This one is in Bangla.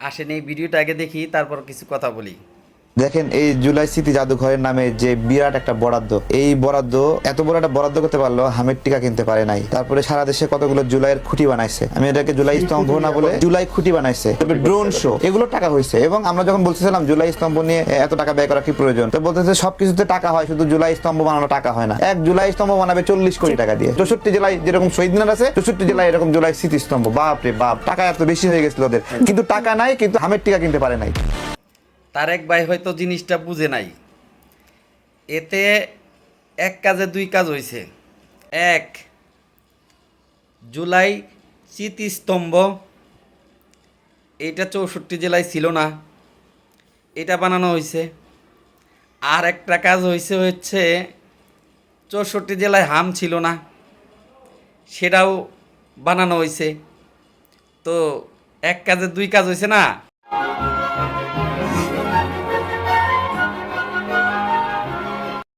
আসেন এই ভিডিওটা আগে দেখি, তারপর কিছু কথা বলি। দেখেন এই জুলাই স্মৃতি জাদুঘরের নামে যে বিরাট একটা বরাদ্দ, এই বরাদ্দ এত বড় একটা বরাদ্দ করতে পারলো হামের টিকা কিনতে পারে নাই। তারপরে সারা দেশে কতগুলো জুলাইয়ের খুঁটি বানাইছে, আমি এটাকে জুলাই স্তম্ভ না বলে জুলাই খুঁটি বানাইছে। তারপরে ড্রোন শো, এগুলো টাকা হয়েছে। এবং আমরা যখন বলতেছিলাম জুলাই স্তম্ভ নিয়ে এত টাকা ব্যয় করা কি প্রয়োজন, তো বলতেছে সবকিছুতে টাকা হয়, শুধু জুলাই স্তম্ভ বানানো টাকা হয় না। এক জুলাই স্তম্ভ বানাবে 40 কোটি টাকা দিয়ে। 64 জেলায় যেরকম শহীদ মিনার আছে, 64 জেলায় এরকম জুলাই স্মৃতি স্তম্ভ। বাপ রে বাপ, টাকা এত বেশি হয়ে গেছিল ওদের, কিন্তু টাকা নাই, কিন্তু হামের টিকা কিনতে পারে নাই। তারেক ভাই হয়তো জিনিসটা বুঝে নাই। এতে এক কাজে দুই কাজ হয়েছে। এক, জুলাই স্মৃতিস্তম্ভ এটা 64 জেলায় ছিল না, এটা বানানো হয়েছে। আর একটা কাজ হচ্ছে 64 জেলায় হাম ছিল না, সেটাও বানানো হয়েছে। তো এক কাজে দুই কাজ হয়েছে না।